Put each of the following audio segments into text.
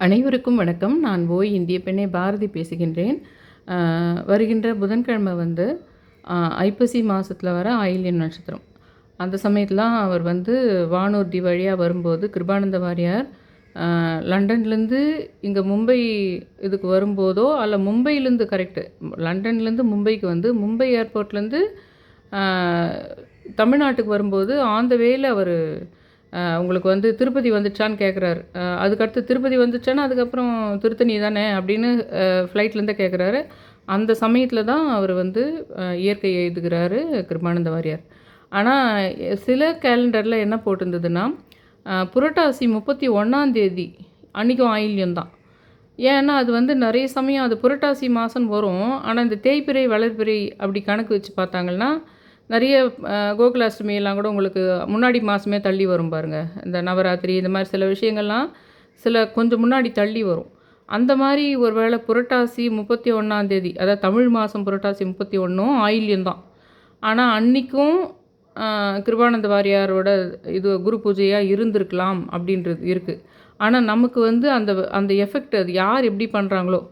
அனைவருக்கும் வணக்கம். நான் ஓய் இந்திய பெண்ணை பாரதி பேசுகின்றேன். வருகின்ற புதன்கிழமை வந்து ஐப்பசி மாதத்தில் வர ஆயில்யம் நட்சத்திரம். அந்த சமயத்தில் அவர் வந்து வானூர்தி வழியாக வரும்போது கிருபானந்த வாரியார் லண்டன்லேருந்து இங்கே மும்பை இதுக்கு வரும்போதோ அல்ல மும்பையிலேருந்து கரெக்டு லண்டன்லேருந்து மும்பைக்கு வந்து மும்பை ஏர்போர்ட்லேருந்து தமிழ்நாட்டுக்கு வரும்போது ஆன் த வேல அவர் உங்களுக்கு வந்து திருப்பதி வந்துச்சான்னு கேட்குறாரு. அதுக்கடுத்து திருப்பதி வந்துச்சான்னா அதுக்கப்புறம் திருத்தணி தானே அப்படின்னு ஃப்ளைட்லேருந்தே கேட்குறாரு. அந்த சமயத்தில் தான் அவர் வந்து இயற்கை எழுதுகிறாரு கிருபானந்த வாரியார். ஆனால் சில கேலண்டரில் என்ன போட்டிருந்ததுன்னா புரட்டாசி 31 அன்றைக்கும் ஆயில்யம் தான். ஏன்னா அது வந்து நிறைய சமயம் அது புரட்டாசி மாதம் வரும். ஆனால் இந்த தேய்பிறை வளர்பிறை அப்படி கணக்கு வச்சு பார்த்தாங்கன்னா நிறைய கோகுலாஷ்டமி எல்லாம் கூட உங்களுக்கு முன்னாடி மாதமே தள்ளி வரும் பாருங்கள். இந்த நவராத்திரி இந்த மாதிரி சில விஷயங்கள்லாம் கொஞ்சம் முன்னாடி தள்ளி வரும். அந்த மாதிரி ஒரு வேளை புரட்டாசி 31 அதாவது தமிழ் மாதம் புரட்டாசி 31 ஆயில்யம்தான். ஆனால் அன்றைக்கும் கிருபானந்த வாரியாரோட இது குரு பூஜையாக இருந்திருக்கலாம் அப்படின்றது இருக்குது. ஆனால் நமக்கு வந்து அந்த எஃபெக்ட் அது யார் எப்படி பண்ணுறாங்களோ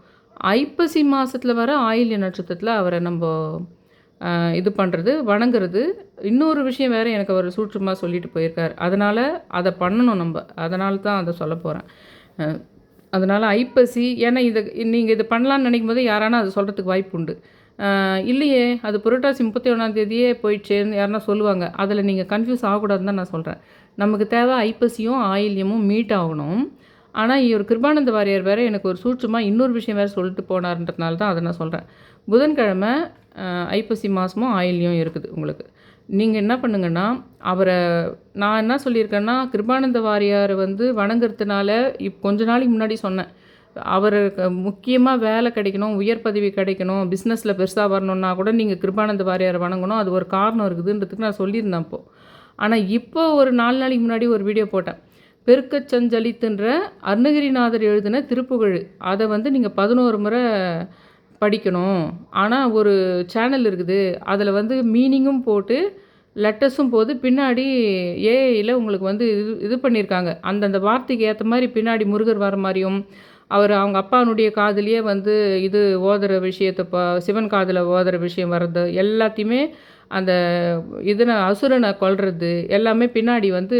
ஐப்பசி மாதத்தில் வர ஆயில்ய நட்சத்திரத்தில் அவரை நம்ம இது பண்ணுறது வணங்குறது. இன்னொரு விஷயம் வேறு எனக்கு அவர் சூட்சமாக சொல்லிட்டு போயிருக்கார். அதனால் அதை பண்ணணும் நம்ம. அதனால தான் அதை சொல்ல போகிறேன். அதனால் ஐப்பசி ஏன்னா நீங்கள் இதை பண்ணலான்னு நினைக்கும் போது யாரானா அதை சொல்கிறதுக்கு வாய்ப்பு உண்டு. இல்லையே அது புரட்டாசி 31 போயிடுச்சேன்னு யாருன்னா சொல்லுவாங்க. அதில் நீங்கள் கன்ஃபியூஸ் ஆகக்கூடாதுன்னு தான் நான் சொல்கிறேன். நமக்கு தேவை ஐப்பசியும் ஆயில்யமும் மீட் ஆகணும். ஆனால் இவர் கிருபானந்த வாரியார் வேறு எனக்கு ஒரு சூட்சமாக இன்னொரு விஷயம் வேறு சொல்லிட்டு போனார்ன்றதுனால தான் அதை நான் சொல்கிறேன். புதன்கிழமை ஐப்பசி மாதமும் ஆயில்யம் இருக்குது உங்களுக்கு. நீங்கள் என்ன பண்ணுங்கன்னா நான் என்ன சொல்லியிருக்கேன்னா கிருபானந்த வாரியாரை வந்து வணங்குறதுனால கொஞ்ச நாளைக்கு முன்னாடி சொன்னேன். அவருக்கு முக்கியமாக வேலை கிடைக்கணும், உயர் பதவி கிடைக்கணும், பிஸ்னஸில் பெருசாக வரணுன்னா கூட நீங்கள் கிருபானந்த வாரியாரை வணங்கணும். அது ஒரு காரணம் இருக்குதுன்றதுக்கு நான் சொல்லியிருந்தேன் அப்போது. ஆனால் இப்போ ஒரு 4 நாளைக்கு முன்னாடி ஒரு வீடியோ போட்டேன். பெருக்கச் சஞ்சலித்துன்ற அருணகிரிநாதர் எழுதின திருப்புகழ் அதை வந்து நீங்கள் 11 முறை படிக்கணும். ஆனால் ஒரு சேனல் இருக்குது, அதில் வந்து மீனிங்கும் போட்டு லெட்டர்ஸும் போது பின்னாடி ஏஐயில் உங்களுக்கு வந்து இது பண்ணியிருக்காங்க. அந்தந்த வார்த்தைக்கு ஏற்ற மாதிரி பின்னாடி முருகர் வர மாதிரியும் அவங்க அப்பானுடைய காதுலேயே வந்து இது ஓதுற விஷயத்தை சிவன் காதில் ஓதுற விஷயம் வர்றது எல்லாத்தையுமே அந்த அசுரனை கொல்றது எல்லாமே பின்னாடி வந்து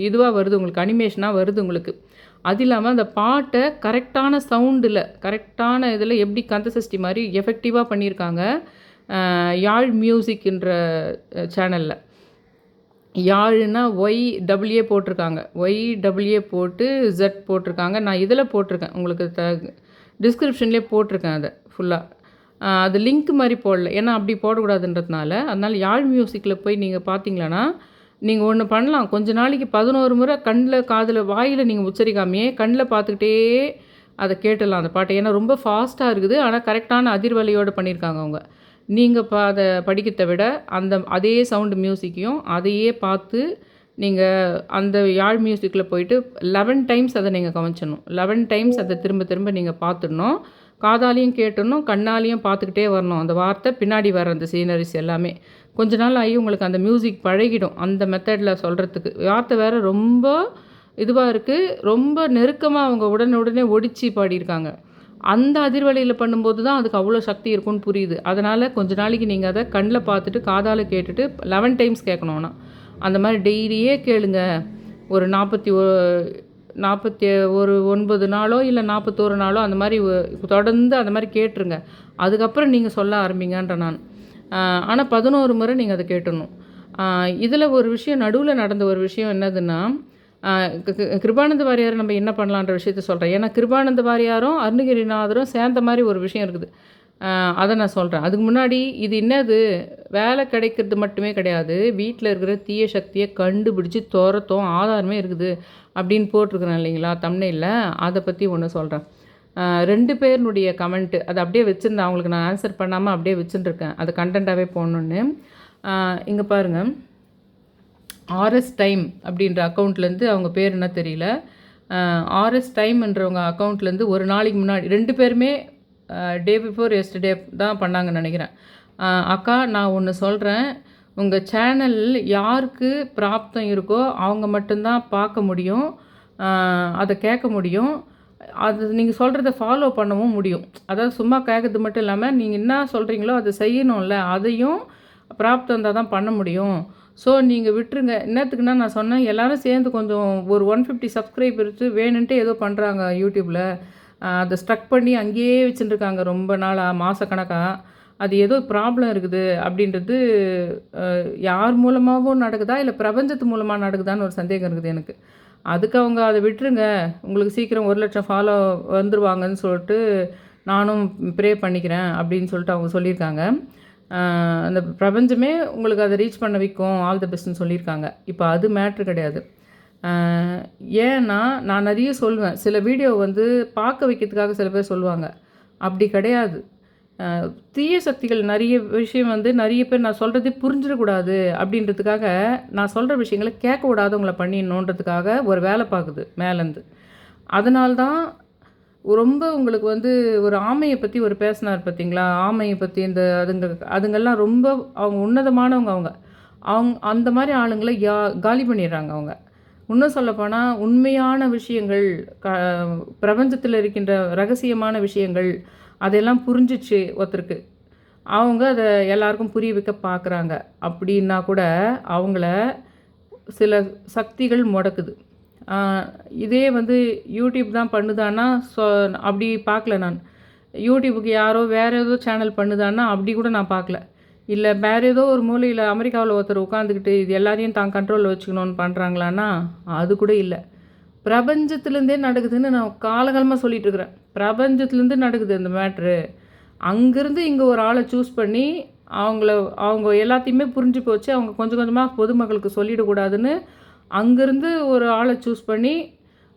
இதுவாக வருது உங்களுக்கு, அனிமேஷனாக வருது உங்களுக்கு. அது இல்லாமல் அந்த பாட்டை கரெக்டான சவுண்டில் கரெக்டான இதில் எப்படி கந்தசஷ்டி மாதிரி எஃபெக்டிவாக பண்ணியிருக்காங்க. யாழ் மியூசிக்ன்ற சேனலில் யாழ்னா YWA போட்டிருக்காங்க, YWA போட்டு Z போட்டிருக்காங்க. நான் இதில் போட்டிருக்கேன் உங்களுக்கு டிஸ்கிரிப்ஷன்லேயே போட்டிருக்கேன் அதை ஃபுல்லாக. அது லிங்க் மாதிரி போடல, ஏன்னா அப்படி போடக்கூடாதுன்றதுனால. அதனால் யாழ் மியூசிக்கில் போய் நீங்கள் பார்த்தீங்களன்னா நீங்கள் ஒன்று பண்ணலாம். கொஞ்ச நாளைக்கு 11 முறை கண்ணில் காதில் வாயில் நீங்கள் உச்சரிக்காமையே கண்ணில் பார்த்துக்கிட்டே அதை கேட்டுடலாம் அந்த பாட்டை. ஏன்னா ரொம்ப ஃபாஸ்ட்டாக இருக்குது, ஆனால் கரெக்டான அதிர்வலையோடு பண்ணியிருக்காங்க அவங்க. நீங்கள் அதை படிக்கிறத விட அதே சவுண்டு மியூசிக்கையும் அதையே பார்த்து நீங்கள் அந்த யாழ் மியூசிக்கில் போயிட்டு 11 டைம்ஸ் அதை நீங்கள் கவனிச்சிடணும். 11 டைம்ஸ் அதை திரும்ப திரும்ப நீங்கள் பார்த்துடணும். காதாலையும் கேட்டுடணும், கண்ணாலையும் பார்த்துக்கிட்டே வரணும். அந்த வார்த்தை பின்னாடி வர அந்த சீனரிஸ் எல்லாமே கொஞ்ச நாள் ஆகி உங்களுக்கு அந்த மியூசிக் பழகிடும். அந்த மெத்தடில் சொல்கிறதுக்கு வார்த்தை வேறு ரொம்ப இதுவாக இருக்குது, ரொம்ப நெருக்கமாக அவங்க உடனே ஒடிச்சு பாடியிருக்காங்க. அந்த அதிர்வலையில் பண்ணும்போது தான் அதுக்கு அவ்வளோ சக்தி இருக்கும்னு புரியுது. அதனால் கொஞ்ச நாளைக்கு நீங்கள் அதை கண்ணில் பார்த்துட்டு காதால் கேட்டுட்டு 11 டைம்ஸ் கேட்கணும்னா அந்த மாதிரி டெய்லியே கேளுங்க. ஒரு 49 நாளோ இல்லை 41 நாளோ அந்த மாதிரி தொடர்ந்து அந்த மாதிரி கேட்டுருங்க. அதுக்கப்புறம் நீங்கள் சொல்ல ஆரம்பிங்கன்ற நான். ஆனால் 11 முறை நீங்கள் அதை கேட்டுடணும். இதில் ஒரு விஷயம் நடுவில் நடந்த ஒரு விஷயம் என்னதுன்னா கிருபானந்த வாரியாரை நம்ம என்ன பண்ணலான்ற விஷயத்த சொல்கிறேன். ஏன்னா கிருபானந்த வாரியாரும் அருணகிரிநாதரும் சேர்ந்த மாதிரி ஒரு விஷயம் இருக்குது, அதை நான் சொல்கிறேன். அதுக்கு முன்னாடி இது என்னது வேலை கிடைக்கிறது மட்டுமே கிடையாது, வீட்டில் இருக்கிற தீய சக்தியை கண்டுபிடிச்சி துரத்தும் ஆதாரமே இருக்குது அப்படின்னு போட்டிருக்கிறேன் இல்லைங்களா தம்ப்நெயில்ல. அதை பற்றி ஒன்று சொல்கிறேன். 2 பேருனுடைய கமெண்ட்டு அதை அப்படியே வச்சுருந்தேன், அவங்களுக்கு நான் ஆன்சர் பண்ணாமல் அப்படியே வச்சுட்டுருக்கேன், அது கண்டென்ட்டாகவே போடணுன்னு. இங்கே பாருங்கள், ஆர்எஸ் டைம் அப்படின்ற அக்கௌண்ட்லேருந்து அவங்க பேர் என்ன தெரியல, ஆர்எஸ் டைம்ன்றவங்க அக்கௌண்ட்லேருந்து ஒரு நாளைக்கு முன்னாடி 2 பேருமே டே பிஃபோர் எஸ்டர்டே தான் பண்ணாங்கன்னு நினைக்கிறேன். அக்கா நான் ஒன்று சொல்கிறேன், உங்கள் சேனல் யாருக்கு பிராப்தம் இருக்கோ அவங்க மட்டும்தான் பார்க்க முடியும், அதை கேட்க முடியும். அது நீங்கள் சொல்கிறத ஃபாலோ பண்ணவும் முடியும். அதாவது சும்மா கேட்கறது மட்டும் இல்லாமல், நீங்கள் என்ன சொல்கிறீங்களோ அதை செய்யணும்ல, அதையும் பிராப்தம் இருந்தால் தான் பண்ண முடியும். ஸோ நீங்கள் விட்டுருங்க. என்னத்துக்குன்னா நான் சொன்னேன், எல்லோரும் சேர்ந்து கொஞ்சம் ஒரு 150 சப்ஸ்கிரைபர்ஸ் வேணுன்ட்டு ஏதோ பண்ணுறாங்க யூடியூப்பில். அதை ஸ்ட்ரக் பண்ணி அங்கேயே வச்சுட்டுருக்காங்க ரொம்ப நாளாக, மாதக்கணக்காக. அது ஏதோ ப்ராப்ளம் இருக்குது அப்படின்றது யார் மூலமாகவும் நடக்குதா, இல்லை பிரபஞ்சத்து மூலமாக நடக்குதான்னு ஒரு சந்தேகம் இருக்குது எனக்கு. அதுக்கு அவங்க அதை விட்டுருங்க, உங்களுக்கு சீக்கிரம் 1,00,000 ஃபாலோ வந்துருவாங்கன்னு சொல்லிட்டு நானும் ப்ரே பண்ணிக்கிறேன் அப்படின்னு சொல்லிட்டு அவங்க சொல்லியிருக்காங்க. அந்த பிரபஞ்சமே உங்களுக்கு அதை ரீச் பண்ண வைக்கும், ஆல் த பெஸ்ட்னு சொல்லியிருக்காங்க. இப்போ அது மேட்ரு கிடையாது. ஏன்னா நான் நிறைய சொல்லுவேன், சில வீடியோ வந்து பார்க்க வைக்கிறதுக்காக சில பேர் சொல்லுவாங்க. அப்படி கிடையாது. தீய சக்திகள் நிறைய விஷயம் வந்து நிறைய பேர் நான் சொல்கிறதே புரிஞ்சிடக்கூடாது அப்படின்றதுக்காக, நான் சொல்கிற விஷயங்களை கேட்க விடாதவங்கள பண்ணிடணுன்றதுக்காக ஒரு வேலை பார்க்குது மேலேருந்து. அதனால்தான் ரொம்ப உங்களுக்கு வந்து ஒரு ஆமையை பற்றி ஒரு பேசினார் பார்த்தீங்களா, ஆமையை பற்றி இந்த அதுங்கெல்லாம் ரொம்ப அவங்க உன்னதமானவங்க. அவங்க அந்த மாதிரி ஆளுங்களை காலி பண்ணிடுறாங்க அவங்க. இன்னும் சொல்லப்போனால் உண்மையான விஷயங்கள், பிரபஞ்சத்தில் இருக்கின்ற ரகசியமான விஷயங்கள் அதெல்லாம் புரிஞ்சிச்சு ஒருத்தருக்கு, அவங்க அதை எல்லாருக்கும் புரிய வைக்க பார்க்குறாங்க. அப்படின்னா கூட அவங்கள சில சக்திகள் முடக்குது. இதே வந்து யூடியூப் தான் பண்ணுதான்னா அப்படி பார்க்கல நான். யூடியூபுக்கு யாரோ வேறு ஏதோ சேனல் பண்ணுதான்னா அப்படி கூட நான் பார்க்கல. இல்லை வேறு ஏதோ ஒரு மூலையில் அமெரிக்காவில் ஒருத்தர் உட்காந்துக்கிட்டு இது எல்லாரையும் தான் கண்ட்ரோலில் வச்சுக்கணுன்னு பண்ணுறாங்களான்னா அது கூட இல்லை. பிரபஞ்சத்துலேருந்தே நடக்குதுன்னு நான் காலகாலமாக சொல்லிகிட்ருக்குறேன். பிரபஞ்சத்துலேருந்து நடக்குது அந்த மேட்ரு. அங்கேருந்து இங்கே ஒரு ஆளை சூஸ் பண்ணி அவங்க எல்லாத்தையுமே புரிஞ்சு போச்சு, அவங்க கொஞ்சம் கொஞ்சமாக பொதுமக்களுக்கு சொல்லிடக்கூடாதுன்னு அங்கேருந்து ஒரு ஆளை சூஸ் பண்ணி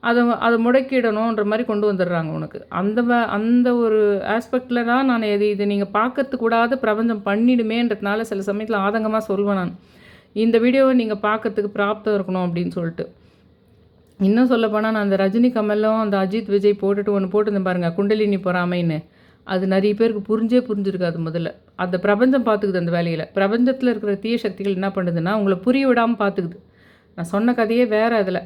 அதை முடக்கிடணுன்ற மாதிரி கொண்டு வந்துடுறாங்க உனக்கு. அந்த ஒரு ஆஸ்பெக்டில் தான் நான் இது நீங்கள் பார்க்கறதுக்கூடாத பிரபஞ்சம் பண்ணிடுமேன்றதுனால சில சமயத்தில் ஆதங்கமாக சொல்வேன் நான். இந்த வீடியோவை நீங்கள் பார்க்கறதுக்கு பிராப்தம் இருக்கணும் அப்படின்னு சொல்லிட்டு. இன்னும் சொல்லப்போனால் நான் அந்த ரஜினி கமலும் அந்த அஜித் விஜய் போட்டுட்டு ஒன்று போட்டுருந்தேன் பாருங்கள், குண்டலினி பொறாமைன்னு. அது நிறைய பேருக்கு புரிஞ்சிருக்காது. முதல்ல அந்த பிரபஞ்சம் பார்த்துக்குது அந்த வேலையில். பிரபஞ்சத்தில் இருக்கிற தீய சக்திகள் என்ன பண்ணுதுன்னா உங்களை புரிய விடாமல் பார்த்துக்குது. நான் சொன்ன கதையே வேறு அதில்.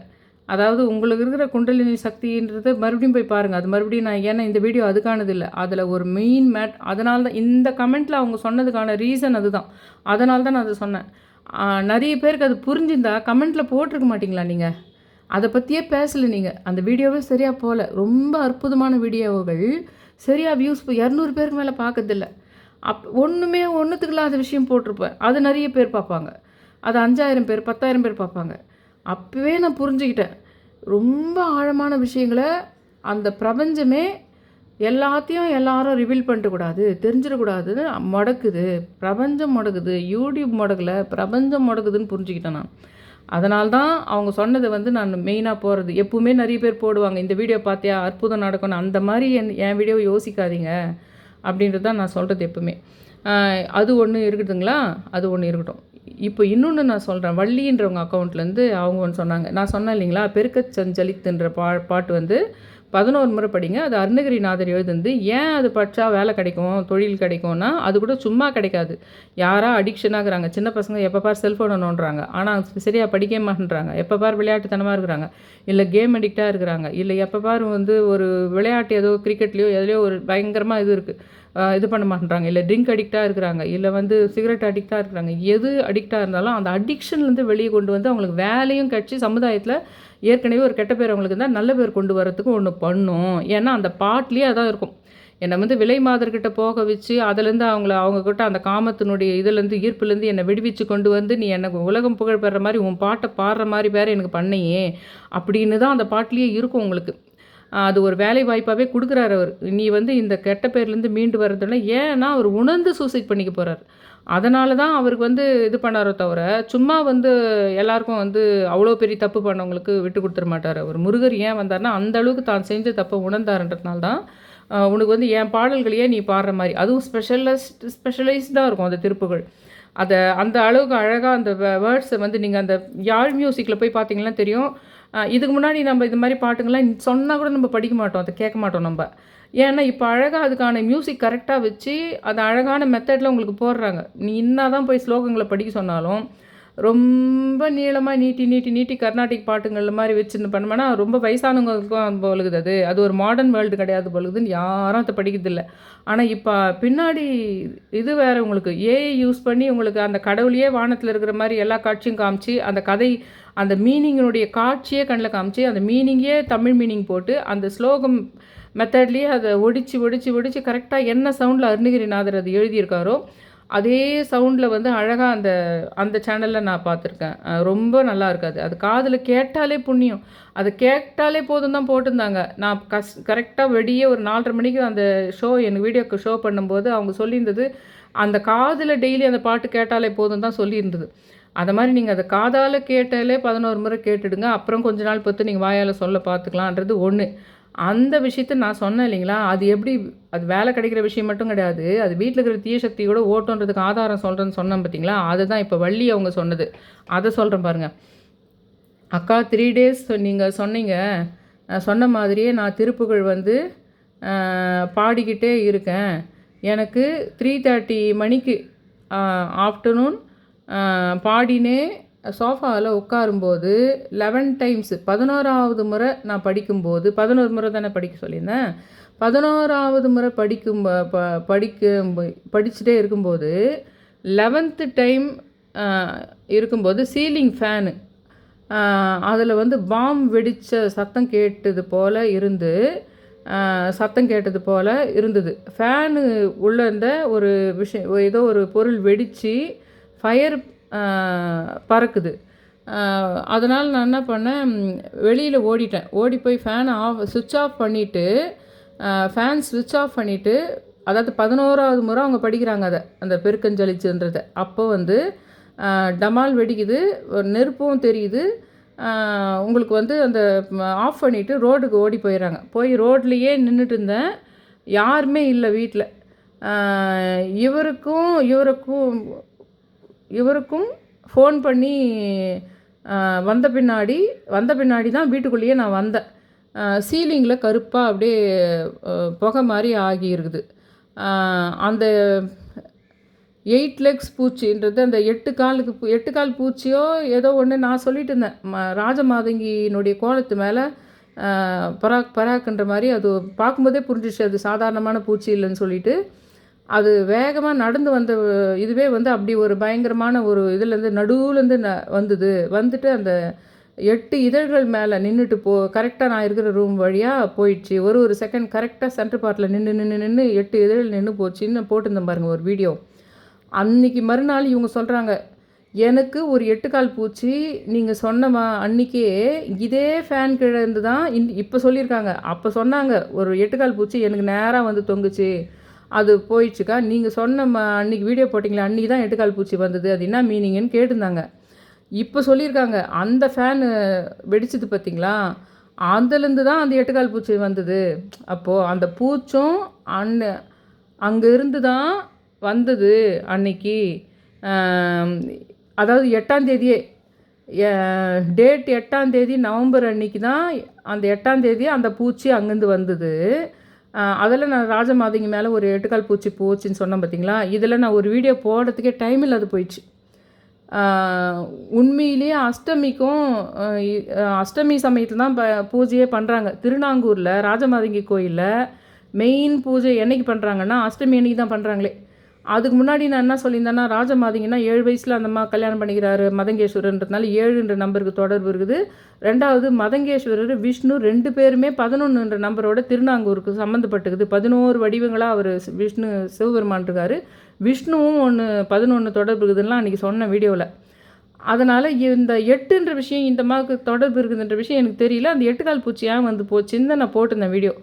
அதாவது உங்களுக்கு இருக்கிற குண்டலினி சக்தின்றது மறுபடியும் போய் பாருங்கள். அது மறுபடியும் நான் ஏன்னா இந்த வீடியோ அதுக்கானது இல்லை, அதில் ஒரு மெயின் அதனால தான் இந்த கமெண்ட்டில் அவங்க சொன்னதுக்கான ரீசன் அதுதான். அதனால தான் நான் அதை சொன்னேன். நிறைய பேருக்கு அது புரிஞ்சிருந்தா கமெண்ட்டில் போட்டிருக்க மாட்டிங்களா நீங்கள்? அதை பற்றியே பேசலை நீங்கள். அந்த வீடியோவே சரியாக போகல. ரொம்ப அற்புதமான வீடியோகள் சரியாக வியூஸ் 200 பேருக்கு மேலே பார்க்கறதில்ல. ஒன்றுத்துக்கு இல்லாத விஷயம் போட்டிருப்பேன், அது நிறைய பேர் பார்ப்பாங்க. அது 5,000 பேர் 10,000 பேர் பார்ப்பாங்க. அப்போவே நான் புரிஞ்சுக்கிட்டேன், ரொம்ப ஆழமான விஷயங்களை அந்த பிரபஞ்சமே எல்லாத்தையும் எல்லாரும் ரிவீல் பண்ணிடக்கூடாது, தெரிஞ்சிடக்கூடாதுன்னு முடக்குது. பிரபஞ்சம் முடக்குது, யூடியூப் முடக்கலை, பிரபஞ்சம் முடக்குதுன்னு புரிஞ்சுக்கிட்டேன் நான். அதனால்தான் அவங்க சொன்னதை வந்து நான் மெயினாக போகிறது. எப்பவுமே நிறைய பேர் போடுவாங்க, இந்த வீடியோ பார்த்தியா அற்புதம் நடக்கணும், அந்த மாதிரி என் வீடியோவை யோசிக்காதீங்க அப்படின்றது தான் நான் சொல்கிறது எப்பவுமே. அது ஒன்று இருக்குதுங்களா, அது ஒன்று இருக்கட்டும். இப்போ இன்னொன்று நான் சொல்கிறேன். வள்ளின்றவங்க அக்கௌண்ட்லேருந்து அவங்க ஒன்று சொன்னாங்க. நான் சொன்னேன் இல்லைங்களா, பெருக்கச் சஞ்சலித்துன்ற பாட்டு வந்து 11 முறை படிங்க. அது அருணகிரிநாதர் எழுதுந்து. ஏன் அது படித்தா வேலை கிடைக்கும், தொழில் கிடைக்கும்னா அது கூட சும்மா கிடைக்காது. யாராக அடிக்ஷனாகிறாங்க, சின்ன பசங்க எப்போ பார் செல்ஃபோனை நோண்டுறாங்க, ஆனால் சரியாக படிக்க மாட்டேன்றாங்க, எப்போ பார் விளையாட்டுத்தனமாக இருக்கிறாங்க, இல்லை கேம் அடிக்டாக இருக்கிறாங்க, இல்லை எப்போ பார் வந்து ஒரு விளையாட்டு ஏதோ கிரிக்கெட்லேயோ எதுலேயோ ஒரு பயங்கரமாக இது இருக்குது, இது பண்ண மாட்டேறாங்க, இல்லை ட்ரிங்க் அடிக்டாக இருக்கிறாங்க, இல்லை வந்து சிகரெட் அடிக்டாக இருக்கிறாங்க. எது அடிக்டாக இருந்தாலும் அந்த அடிக்ஷன்லேருந்து வெளியே கொண்டு வந்து அவங்களுக்கு வேலையும் கட்சி சமுதாயத்தில் ஏற்கனவே ஒரு கெட்ட பேர் அவங்களுக்கு தான் நல்ல பேர் கொண்டு வரத்துக்கு ஒன்று பண்ணும். ஏன்னா அந்த பாட்லேயே அதான் இருக்கும். என்னை வந்து விலை மாதர்கிட்ட போக வச்சு அதுலேருந்து அவங்கக்கிட்ட அந்த காமத்தினுடைய இதுலேருந்து ஈர்ப்புலேருந்து என்னை விடுவிச்சு கொண்டு வந்து நீ எனக்கு உலகம் புகழ் பெற மாதிரி உன் பாட்டை பாடுற மாதிரி வேறு எனக்கு பண்ணையே அப்படின்னு தான் அந்த பாட்லேயே இருக்கும் உங்களுக்கு. அது ஒரு வேலை வாய்ப்பாகவே கொடுக்குறாரு அவர். நீ வந்து இந்த கெட்ட பேர்லேருந்து மீண்டு வர்றதுல ஏன்னா அவர் உணர்ந்து சூசைட் பண்ணிக்க போகிறார். அதனால தான் அவருக்கு வந்து இது பண்ணாரோ தவிர சும்மா வந்து எல்லாருக்கும் வந்து அவ்வளோ பெரிய தப்பு பண்ணவங்களுக்கு விட்டு கொடுத்துட மாட்டார் அவர். முருகர் ஏன் வந்தார்னா அந்த அளவுக்கு தான் செஞ்ச தப்பை உணர்ந்தாருன்றதுனால தான் உனக்கு வந்து என் பாடல்களையே நீ பாடுற மாதிரி, அதுவும் ஸ்பெஷலைஸ்டாக இருக்கும் அந்த திருப்புகள். அந்த அளவுக்கு அழகாக அந்த வேர்ட்ஸை வந்து நீங்கள் அந்த யாழ் மியூசிக்கில் போய் பார்த்தீங்கன்னா தெரியும். இதுக்கு முன்னாடி நம்ம இது மாதிரி பாட்டுங்கள்லாம் சொன்னால் கூட நம்ம படிக்க மாட்டோம், அதை கேட்க மாட்டோம் நம்ம. ஏன்னா இப்போ அழகாக அதுக்கான மியூசிக் கரெக்டாக வச்சு அது அழகான மெத்தடில் உங்களுக்கு போடுறாங்க. நீ என்ன தான் போய் ஸ்லோகங்களை படிக்க சொன்னாலும் ரொம்ப நீளமாக நீட்டி நீட்டி நீட்டி கர்நாடிக் பாட்டுங்கள் மாதிரி வச்சுருந்து பண்ணோம்னா ரொம்ப வயசானவங்களுக்கும் பொழுகுது. அது ஒரு மாடர்ன் வேர்ல்டு கிடையாது பொழுகுதுன்னு யாரும் அதை படிக்கிறதில்ல. ஆனால் இப்போ பின்னாடி இது வேறு உங்களுக்கு ஏஐ யூஸ் பண்ணி உங்களுக்கு அந்த கடவுளையே வானத்தில் இருக்கிற மாதிரி எல்லா காட்சியும் காமிச்சு அந்த கதை அந்த மீனிங்கினுடைய காட்சியே கண்ணில் காமிச்சு அந்த மீனிங்கே தமிழ் மீனிங் போட்டு அந்த ஸ்லோகம் மெத்தட்லேயே அதை ஒடிச்சு ஒடிச்சு ஒடிச்சு கரெக்டாக என்ன சவுண்டில் அருணகிரிநாதர் அது எழுதியிருக்காரோ அதே சவுண்டில் வந்து அழகாக அந்த அந்த சேனலில் நான் பார்த்துருக்கேன். ரொம்ப நல்லா இருக்காது. அது காதில் கேட்டாலே புண்ணியம். அது கேட்டாலே போதும் தான் போட்டிருந்தாங்க. நான் கரெக்டாக வெடியே ஒரு 4:30 மணிக்கு அந்த எனக்கு வீடியோக்கு ஷோ பண்ணும்போது அவங்க சொல்லியிருந்தது அந்த காதில் டெய்லி அந்த பாட்டு கேட்டாலே போதும் தான் சொல்லியிருந்தது. அது மாதிரி நீங்கள் அதை காதால் கேட்டாலே 11 முறை கேட்டுடுங்க. அப்புறம் கொஞ்ச நாள் பொறுத்து நீங்கள் வாயால் சொல்ல பார்த்துக்கலான்றது ஒன்று. அந்த விஷயத்த நான் சொன்னேன் இல்லைங்களா, அது எப்படி அது வேலை கிடைக்கிற விஷயம் மட்டும் கிடையாது. அது வீட்டில் இருக்கிற தீய சக்தி கூட ஓட்டுன்றதுக்கு ஆதாரம் சொல்கிறேன்னு சொன்னேன் பார்த்தீங்களா, அதுதான் இப்போ வள்ளி அவங்க சொன்னது. அதை சொல்கிறேன் பாருங்கள். அக்கா 3 டேஸ் நீங்கள் சொன்னீங்க, சொன்ன மாதிரியே நான் திருப்புகழ் வந்து பாடிக்கிட்டே இருக்கேன். எனக்கு 3:30 மணிக்கு ஆஃப்டர்நூன் பாடினே சோஃபாவில் உட்காரும்போது 11 டைம்ஸ் 11வது முறை நான் படிக்கும்போது 11 முறை தானே படிக்க சொல்லியிருந்தேன். 11வது முறை படிச்சுட்டே இருக்கும்போது 11th டைம் இருக்கும்போது சீலிங் ஃபேனு அதில் வந்து பாம் வெடித்த சத்தம் கேட்டது போல் இருந்தது. ஃபேனு உள்ளே இருந்த ஒரு விஷயம் ஏதோ ஒரு பொருள் வெடித்து ஃபயர் பறக்குது. அதனால் நான் என்ன பண்ணேன், வெளியில் ஓடி போய் ஃபேனை சுவிட்ச் ஆஃப் பண்ணிவிட்டு அதாவது 11வது முறை அவங்க படிக்கிறாங்க அந்த பெருக்கஞ்சலிச்சுன்றதை. அப்போ வந்து டமால் வெடிக்குது, நெருப்பும் தெரியுது. உங்களுக்கு வந்து அந்த ஆஃப் பண்ணிவிட்டு ரோடுக்கு ஓடி போயிடுறாங்க. போய் ரோட்லேயே நின்றுட்டு இருந்தேன். யாருமே இல்லை வீட்டில். இவருக்கும் ஃபோன் பண்ணி வந்த பின்னாடி தான் வீட்டுக்குள்ளேயே நான் வந்தேன். சீலிங்கில் கருப்பாக அப்படியே புகை மாதிரி ஆகியிருக்குது. அந்த 8 legs பூச்சின்றது அந்த 8 கால் பூச்சியோ ஏதோ ஒன்று நான் சொல்லிட்டு இருந்தேன். ராஜமாதங்கியினுடைய கோலத்து மேலே பராக்குன்ற மாதிரி அது பார்க்கும்போதே புரிஞ்சிச்சு அது சாதாரணமான பூச்சி இல்லைன்னு சொல்லிட்டு. அது வேகமாக நடந்து வந்த இதுவே வந்து அப்படி ஒரு பயங்கரமான ஒரு இதுலேருந்து நடுவுலேருந்து வந்துட்டு அந்த 8 இதழ்கள் மேலே நின்றுட்டு கரெக்டாக நான் இருக்கிற ரூம் வழியாக போயிடுச்சு. ஒரு செகண்ட் கரெக்டாக சென்டர் பார்ட்டில் நின்று 8 இதழ்கள் நின்று போச்சுன்னு போட்டிருந்தேன் பாருங்கள் ஒரு வீடியோ. அன்றைக்கி மறுநாள் இவங்க சொல்கிறாங்க, எனக்கு ஒரு 8 கால் பூச்சி நீங்கள் சொன்னமா அன்றைக்கே இதே ஃபேன் கீழே இருந்து தான் இப்போ சொல்லியிருக்காங்க. அப்போ சொன்னாங்க ஒரு 8 கால் பூச்சி எனக்கு நேராக வந்து தொங்குச்சு, அது போயிடுச்சுக்கா. நீங்கள் சொன்ன அன்றைக்கி வீடியோ போட்டிங்களா, அன்றைக்கி தான் 8 கால் பூச்சி வந்தது, அது என்ன மீனிங்னு கேட்டிருந்தாங்க. இப்போ சொல்லியிருக்காங்க அந்த ஃபேனு வெடிச்சது பார்த்திங்களா, அதுலேருந்து தான் அந்த 8 கால் பூச்சி வந்தது. அப்போது அந்த பூச்சும் அங்கே இருந்து தான் வந்தது அன்னைக்கு. அதாவது 8ஆம் தேதியே டேட் 8ஆம் தேதி நவம்பர் அன்னைக்கு தான் அந்த 8ஆம் தேதி அந்த பூச்சி அங்கேருந்து வந்தது. அதில் நான் ராஜமாதங்கி மேலே ஒரு 8 கால் பூச்சி போச்சுன்னு சொன்னேன் பார்த்தீங்களா. இதில் நான் ஒரு வீடியோ போடுறதுக்கே டைம் இல்லாது போயிடுச்சு. உண்மையிலேயே அஷ்டமி சமயத்தில் தான் பூஜையே பண்ணுறாங்க. திருநாங்கூரில் ராஜமாதங்கி கோயிலில் மெயின் பூஜை என்றைக்கு பண்ணுறாங்கன்னா அஷ்டமி அன்றைக்கி தான் பண்ணுறாங்களே. அதுக்கு முன்னாடி நான் என்ன சொல்லியிருந்தேன்னா, ராஜமாதங்கினா 7 வயசில் அந்தம்மா கல்யாணம் பண்ணிக்கிறாரு மதங்கேஸ்வரன்றதுனால 7ன்ற நம்பருக்கு தொடர்பு இருக்குது. 2வது மதங்கேஸ்வரர் விஷ்ணு 2 பேருமே 11ன்ற நம்பரோட திருநாங்கூருக்கு சம்மந்தப்பட்டுக்குது. 11 வடிவங்களாக அவர் விஷ்ணு சிவபெருமான் இருக்கார். விஷ்ணுவும் 11 தொடர்பு இருக்குதுன்னா அன்றைக்கி சொன்ன வீடியோவில். அதனால் இந்த 8ன்ற விஷயம் இந்த அம்மாவுக்கு தொடர்பு இருக்குதுன்ற விஷயம் எனக்கு தெரியல. அந்த 8 கால் பூச்சி ஏன் வந்து போச்சுன்னு தான் நான் போட்டிருந்தேன் வீடியோ.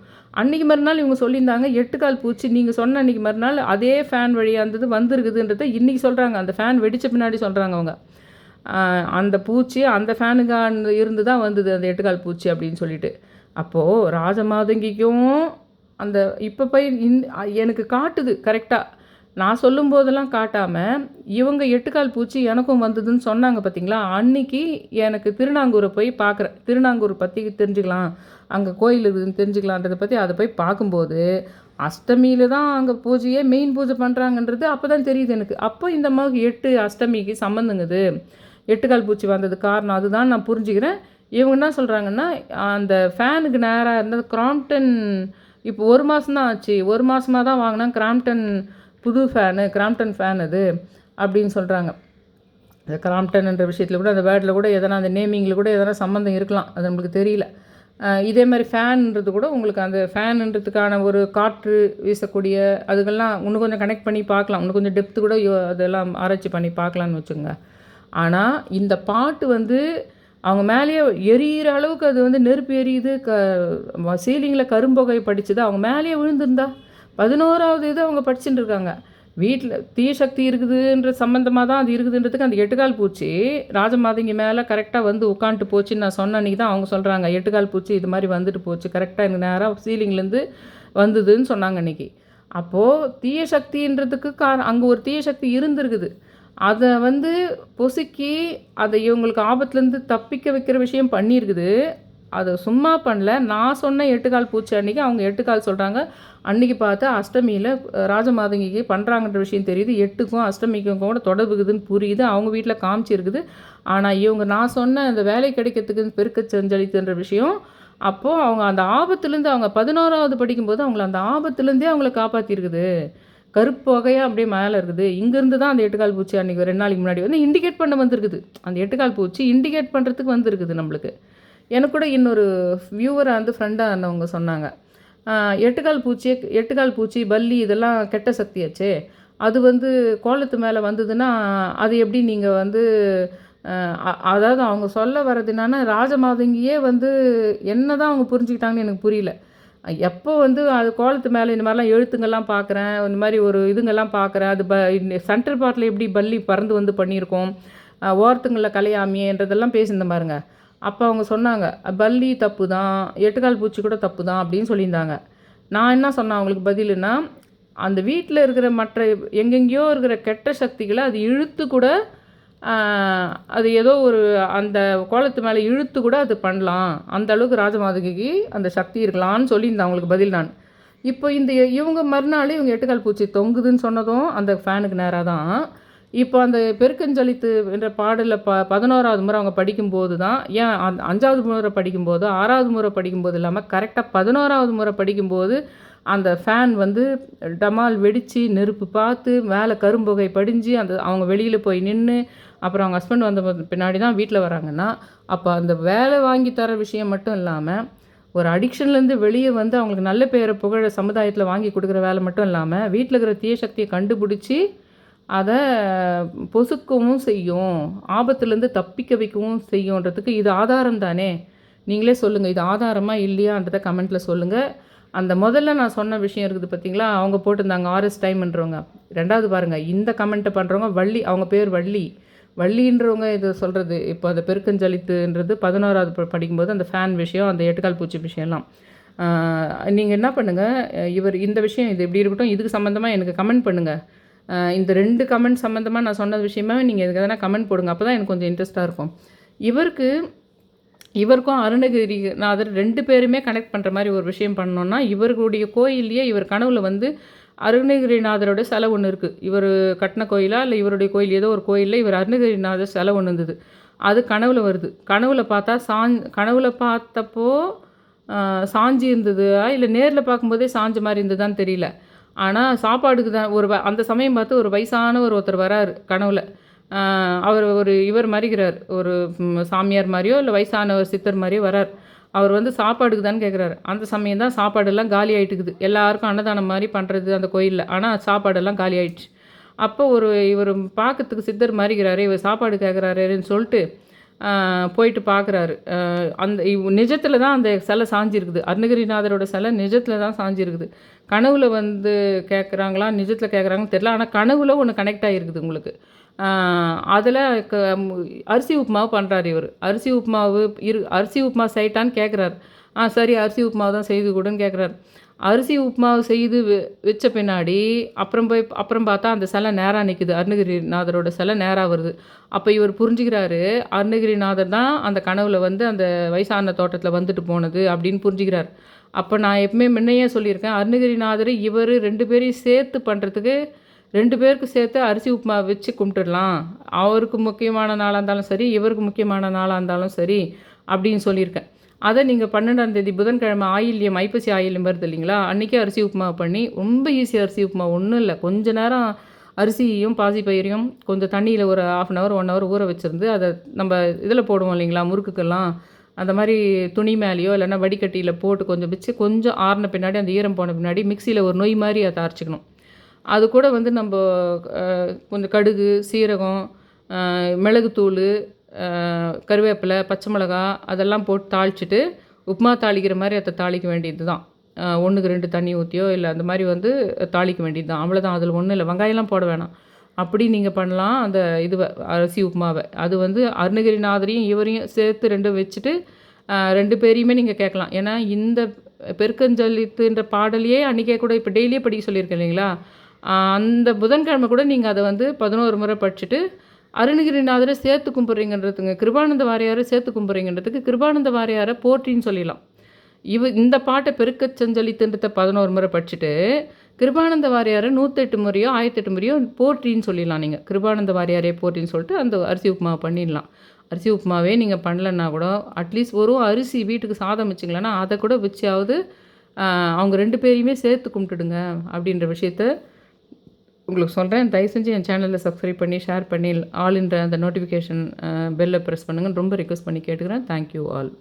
அன்றைக்கி மறுநாள் இவங்க சொல்லியிருந்தாங்க 8 கால் பூச்சி நீங்கள் சொன்ன அன்றைக்கி மறுநாள் அதே ஃபேன் வழியாக இருந்தது வந்துருக்குதுன்றதை இன்றைக்கி சொல்கிறாங்க. அந்த ஃபேன் வெடித்த பின்னாடி சொல்கிறாங்க அவங்க. அந்த பூச்சி அந்த ஃபேனுக்கு இருந்து தான் வந்தது அந்த 8 கால் பூச்சி அப்படின்னு சொல்லிட்டு. அப்போது ராஜமாதங்கிக்கும் அந்த இப்போ போய் எனக்கு காட்டுது கரெக்டாக. நான் சொல்லும் போதெல்லாம் காட்டாமல் இவங்க 8 கால் பூச்சி எனக்கும் வந்ததுன்னு சொன்னாங்க பார்த்தீங்களா. அன்றைக்கி எனக்கு திருநாங்கூரை போய் பார்க்குறேன். திருநாங்கூர் பற்றி தெரிஞ்சுக்கலாம், அங்கே கோயில் இருக்குதுன்னு தெரிஞ்சுக்கலான்றதை பற்றி அதை போய் பார்க்கும்போது அஷ்டமியில் தான் அங்கே பூஜையே மெயின் பூஜை பண்ணுறாங்கன்றது அப்போ தான் தெரியுது எனக்கு. அப்போ இந்த அம்மாவுக்கு 8 அஷ்டமிக்கு சம்மந்தங்குது. எட்டுக்கால் பூச்சி வந்தது காரணம் அதுதான் நான் புரிஞ்சுக்கிறேன். இவங்க என்ன சொல்கிறாங்கன்னா, அந்த ஃபேனுக்கு நேராக இருந்தது கிராம்ப்டன். இப்போ 1 மாதம் தான் ஆச்சு, 1 மாதமாக தான் வாங்கினா கிராம்ப்டன் புது ஃபேனு, கிராம்ப்டன் ஃபேன் அது அப்படின்னு சொல்கிறாங்க. இந்த கிராம்ப்டன்ன்ற விஷயத்தில் கூட அந்த வேர்டில் கூட எதனா அந்த நேமிங்கில் கூட எதனா சம்மந்தம் இருக்கலாம், அது நம்மளுக்கு தெரியல. இதே மாதிரி ஃபேன்ன்றது கூட உங்களுக்கு அந்த ஃபேனுன்றதுக்கான ஒரு காற்று வீசக்கூடிய அதுக்கெல்லாம் இன்னும் கொஞ்சம் கனெக்ட் பண்ணி பார்க்கலாம், இன்னும் கொஞ்சம் டெப்த்து கூட அதெல்லாம் ஆராய்ச்சி பண்ணி பார்க்கலான்னு வச்சுக்கோங்க. ஆனால் இந்த பாட்டு வந்து அவங்க மேலேயே எரியிற அளவுக்கு அது வந்து நெருப்பு எரியுது, சீலிங்கில் கரும்புகை படிச்சுது, அவங்க மேலேயே விழுந்திருந்தா 11வது இது அவங்க படிச்சுட்டு இருக்காங்க. வீட்டில் தீய சக்தி இருக்குதுன்ற சம்மந்தமாக தான் அது இருக்குதுன்றதுக்கு அந்த எட்டுக்கால் பூச்சி ராஜமாதங்கி மேலே கரெக்டாக வந்து உட்காந்துட்டு போச்சுன்னு நான் சொன்ன அன்றைக்கி தான் அவங்க சொல்கிறாங்க, எட்டுக்கால் பூச்சி இது மாதிரி வந்துட்டு போச்சு, கரெக்டாக எனக்கு நேராக சீலிங்லேருந்து வந்ததுன்னு சொன்னாங்க அன்றைக்கி. அப்போது தீய சக்தின்றதுக்கு அங்கே ஒரு தீய சக்தி இருந்திருக்குது. அதை வந்து பொசுக்கி அதை இவங்களுக்கு ஆபத்துலேருந்து தப்பிக்க வைக்கிற விஷயம் பண்ணியிருக்குது. அதை சும்மா பண்ணல. நான் சொன்ன எட்டுக்கால் பூச்சி அன்றைக்கி அவங்க எட்டுக்கால் சொல்கிறாங்க. அன்றைக்கி பார்த்தா அஷ்டமியில் ராஜமாதங்கிக்கு பண்ணுறாங்கன்ற விஷயம் தெரியுது. 8க்கும் அஷ்டமிக்கும் கூட தொடர்புக்குதுன்னு புரியுது, அவங்க வீட்டில் காமிச்சிருக்குது. ஆனால் இவங்க நான் சொன்ன அந்த வேலை கிடைக்கிறதுக்கு பெருக்க செஞ்சளித்துன்ற விஷயம் அப்போது அவங்க அந்த ஆபத்துலேருந்து அவங்க 11வது படிக்கும்போது அவங்கள அந்த ஆபத்துலேருந்தே அவங்கள காப்பாற்றிருக்குது. கருப்பு வகையாக அப்படியே மேலே இருக்குது. இங்கேருந்து தான் அந்த எட்டுக்கால் பூச்சி அன்றைக்கி 2 நாளைக்கு முன்னாடி வந்து இண்டிகேட் பண்ண வந்திருக்குது. அந்த எட்டுக்கால் பூச்சி இண்டிகேட் பண்ணுறதுக்கு வந்திருக்குது நம்மளுக்கு. எனக்கு கூட இன்னொரு வியூவராக வந்து ஃப்ரெண்டாக இருந்தவங்க சொன்னாங்க, எட்டுக்கால் பூச்சி பல்லி இதெல்லாம் கெட்ட சக்தியாச்சே, அது வந்து கோலத்து மேலே வந்ததுன்னா அது எப்படி நீங்கள் வந்து அதாவது அவங்க சொல்ல வர்றது என்னன்னா, ராஜமாதங்கியே வந்து என்ன தான் அவங்க புரிஞ்சுக்கிட்டாங்கன்னு எனக்கு புரியல. எப்போ வந்து அது கோலத்து மேலே இந்த மாதிரிலாம் எழுத்துங்கள்லாம் பார்க்குறேன், இந்த மாதிரி ஒரு இதுங்கெல்லாம் பார்க்குறேன், அது சென்ட்ரல் பார்ட்டில் எப்படி பல்லி பறந்து வந்து பண்ணியிருக்கோம், ஓரத்துங்களில் கலையாமியன்றதெல்லாம் பேசியிருந்தேன் பாருங்க. அப்போ அவங்க சொன்னாங்க, பல்லி தப்பு தான், எட்டுக்கால் பூச்சி கூட தப்பு தான் அப்படின்னு சொல்லியிருந்தாங்க. நான் என்ன சொன்னேன் அவங்களுக்கு பதிலுன்னா, அந்த வீட்டில் இருக்கிற மற்ற எங்கெங்கேயோ இருக்கிற கெட்ட சக்திகளை அது இழுத்து கூட அது ஏதோ ஒரு அந்த கோலத்து மேலே இழுத்து கூட அது பண்ணலாம், அந்த அளவுக்கு ராஜமாதகிக்கு அந்த சக்தி இருக்கலாம்னு சொல்லியிருந்தேன் அவங்களுக்கு பதில் நான். இப்போ இவங்க மறுநாள் இவங்க எட்டுக்கால் பூச்சி தொங்குதுன்னு சொன்னதும் அந்த ஃபேனுக்கு நேராக தான். இப்போ அந்த பெருக்கஞ்சலித்து என்ற பாடலில் 11வது முறை அவங்க படிக்கும்போது தான், ஏன் 5வது முறை படிக்கும்போது 6வது முறை படிக்கும்போது இல்லாமல் கரெக்டாக 11வது முறை படிக்கும்போது அந்த ஃபேன் வந்து டமால் வெடித்து நெருப்பு பார்த்து மேலே கரும்புகை படிஞ்சு அவங்க வெளியில் போய் நின்று அப்புறம் அவங்க ஹஸ்பண்ட் வந்த பின்னாடி தான் வீட்டில் வராங்கன்னா, அப்போ அந்த வேலை வாங்கி தர விஷயம் மட்டும் இல்லாமல் ஒரு அடிக்ஷன்லேருந்து வெளியே வந்து அவங்களுக்கு நல்ல பேரை புகழ சமுதாயத்தில் வாங்கி கொடுக்குற வேலை மட்டும் இல்லாமல் வீட்டில் இருக்கிற தீய சக்தியை கண்டுபிடிச்சி அதை பொசுக்கவும் செய்யும், ஆபத்துலேருந்து தப்பிக்க வைக்கவும் செய்யுன்றதுக்கு இது ஆதாரம் தானே? நீங்களே சொல்லுங்கள், இது ஆதாரமாக இல்லையான்றதை கமெண்ட்டில் சொல்லுங்கள். அந்த முதல்ல நான் சொன்ன விஷயம் இருக்குது பார்த்தீங்களா, அவங்க போட்டிருந்தாங்க ஆர்எஸ் டைம்ன்றவங்க. 2வது பாருங்கள், இந்த கமெண்ட்டை பண்ணுறவங்க வள்ளி, அவங்க பேர் வள்ளின்றவங்க இது சொல்கிறது. இப்போ அந்த பெருக்கஞ்சலித்துன்றது 11வது படிக்கும்போது அந்த ஃபேன் விஷயம், அந்த எட்டுக்கால் பூச்சி விஷயம்லாம் நீங்கள் என்ன பண்ணுங்கள், இந்த விஷயம் இது எப்படி இருக்கட்டும், இதுக்கு சம்மந்தமாக எனக்கு கமெண்ட் பண்ணுங்கள். இந்த 2 கமெண்ட் சம்மந்தமாக நான் சொன்ன விஷயமே நீங்கள் எதுக்கு எதனா கமெண்ட் போடுங்க, அப்போ தான் எனக்கு கொஞ்சம் இன்ட்ரெஸ்ட்டாக இருக்கும். இவருக்கும் அருணகிரிநாதர் 2 பேருமே கனெக்ட் பண்ணுற மாதிரி ஒரு விஷயம் பண்ணோன்னா, இவர்களுடைய கோயில்லையே இவர் கனவுல வந்து அருணகிரிநாதரோட சிலை ஒன்று இருக்குது. இவர் கட்டின கோயிலா இல்லை இவருடைய கோயில் ஏதோ ஒரு கோயிலில் இவர் அருணகிரிநாதர் சிலை ஒன்று இருந்தது. அது கனவுல வருது. கனவுல பார்த்தப்போ சாஞ்சி இருந்ததா இல்லை நேரில் பார்க்கும்போதே சாஞ்ச மாதிரி இருந்ததான்னு தெரியல. ஆனால் சாப்பாடுக்கு தான் அந்த சமயம் பார்த்து ஒரு வயசானவர் ஒருத்தர் வராரு கனவுல. அவர் இவர் மாதிரிக்கிறார், ஒரு சாமியார் மாதிரியோ இல்லை வயசானவர் சித்தர் மாதிரியோ வரார். அவர் வந்து சாப்பாடுக்கு தான் கேட்குறாரு. அந்த சமயம் தான் சாப்பாடெல்லாம் காலி ஆகிட்டுக்குது. எல்லாருக்கும் அன்னதானம் மாதிரி பண்ணுறது அந்த கோயிலில், ஆனால் சாப்பாடெல்லாம் காலி ஆகிடுச்சு. அப்போ இவர் பார்க்கறதுக்கு சித்தர் மாதிரிக்கிறாரு, இவர் சாப்பாடு கேட்குறாருன்னு சொல்லிட்டு போயிட்டு பார்க்குறாரு. அந்த நிஜத்தில் தான் அந்த சிலை சாஞ்சிருக்குது. அருணகிரிநாதரோட சிலை நிஜத்தில் தான் சாஞ்சிருக்குது. கனவுல வந்து கேட்குறாங்களா நிஜத்தில் கேட்குறாங்கன்னு தெரியல, ஆனால் கனவுல ஒன்று கனெக்ட் ஆகிருக்குது உங்களுக்கு. அதில் அரிசி உப்புமாவு பண்ணுறாரு இவர். அரிசி உப்புமா செய்யட்டான்னு கேட்குறாரு. சரி அரிசி உப்புமாவு தான் செய்து கொடுன்னு கேட்குறாரு. அரிசி உப்புமாவு செய்து வச்ச பின்னாடி அப்புறம் பார்த்தா அந்த சிலை நேராக நிற்குது. அருணகிரிநாதரோட சிலை நேராக வருது. அப்போ இவர் புரிஞ்சுக்கிறாரு, அருணகிரிநாதர் தான் அந்த கனவுல வந்து அந்த வயசான தோட்டத்தில் வந்துட்டு போனது அப்படின்னு புரிஞ்சுக்கிறார். அப்போ நான் எப்பவுமே முன்னையே சொல்லியிருக்கேன், அருணகிரிநாதர் இவர் 2 பேரையும் சேர்த்து பண்ணுறதுக்கு 2 பேருக்கு சேர்த்து அரிசி உப்புமா வச்சு கும்பிட்டுடலாம். அவருக்கு முக்கியமான நாளா இருந்தாலும் சரி, இவருக்கு முக்கியமான நாளா இருந்தாலும் சரி அப்படின்னு சொல்லியிருக்கேன். அத நீங்க 12ஆம் தேதி புதன்கிழமை ஆயில்யம், ஐப்பசி ஆயில்யம் வருது இல்லைங்களா? அன்னைக்கே அரிசி உப்புமா பண்ணி ரொம்ப ஈஸி அரிசி உப்புமா. ஒண்ணும் இல்ல. கொஞ்ச நேரம் அரிசியையும், பாசிப்பயிரையும் கொஞ்சம் தண்ணீல ஒரு 1/2 அன் ஹவர், 1 ஹவர் ஊற வச்சிருந்து, அத நம்ப இதில போடுவோம் இல்லைங்களா? முறுக்குக்கெல்லாம். அந்த மாரி துணி மேலயோ இல்லன்னா வடிகட்டியில போட்டு கொஞ்சம் வச்சு, கொஞ்சம் ஆறுன பின்னாடி அந்த ஈரம் போன பின்னாடி மிக்ஸியில ஒரு நொய் மாரி அத அரைச்சுக்கணும். அது கூட வந்து நம்ப அ கொஞ்சம் கடுகு, சீரகம், மிளகுத்தூளு, கருவேப்பிலை, பச்சை மிளகா அதெல்லாம் போட்டு தாளிச்சுட்டு, உப்புமா தாளிக்கிற மாரி அத தாளிக்க வேண்டியது தான். 1க்கு 2 தண்ணி ஊத்தியோ, இல்ல அந்த மாரி வந்து தாளிக்க வேண்டியது தான். அவ்வளோதான். அதில ஒண்ணும் இல்ல. வெங்காயம்லாம் போட வேணாம். அப்படி நீங்க பண்ணலாம். அந்த இதுவ அரிசி உப்புமாவ. அது வந்து அருணகிரிநாதரையும், இவரையும் சேர்த்து 2 வச்சுட்டு, 2 பேரையுமே நீங்க கேட்கலாம். ஏன்னா, இந்த பெருக்கஞ்சொல்லித்துன்ற பாடலையே அன்னைக்கே கூட இப்ப டெய்லியே படிக்க சொல்லியிருக்கேன் இல்லைங்களா? அந்த புதன்கிழமை கூட நீங்க அத வந்து 11 முறை படிச்சுட்டு, அருணகிரிநாதர சேர்த்து கும்பிடுறீங்கன்றதுங்க. கிருபானந்த வாரியார சேர்த்து கும்பிடுறீங்கன்றதுக்கு, கிருபானந்த வாரியார போற்றின்னு சொல்லிடலாம். இந்த பாட்ட பெருக்கச் செஞ்சொலித்துன்றத 11 முறை படிச்சுட்டு, கிருபானந்த வாரியார 108 முறையோ, 1008 முறையோ போற்றின்னு சொல்லிடலாம் நீங்க. கிருபானந்த வாரியாரே போற்றின்னு சொல்லிட்டு அந்த அரிசி உப்புமாவ பண்ணிடலாம். அரிசி உப்புமாவே நீங்க பண்ணலன்னா கூட, அட்லீஸ்ட் ஒரு அரிசி வீட்டுக்கு சாதம் வச்சிங்களன்னா, அத கூட வச்சாவது அவங்க 2 பேரையுமே சேர்த்து கும்பிட்டுடுங்க. அப்படின்ற விஷயத்த உங்களுக்கு சொல்றேன். தயவு செஞ்சு என் சேனல சப்ஸ்கிரைப் பண்ணி, ஷேர் பண்ணி, ஆல்ன்ற அந்த நோட்டிஃபிகேஷன் பெல்ல பிரஸ் பண்ணுங்கன்னு ரொம்ப ரிக்வெஸ்ட் பண்ணி கேட்டுக்கிறேன். Thank you all.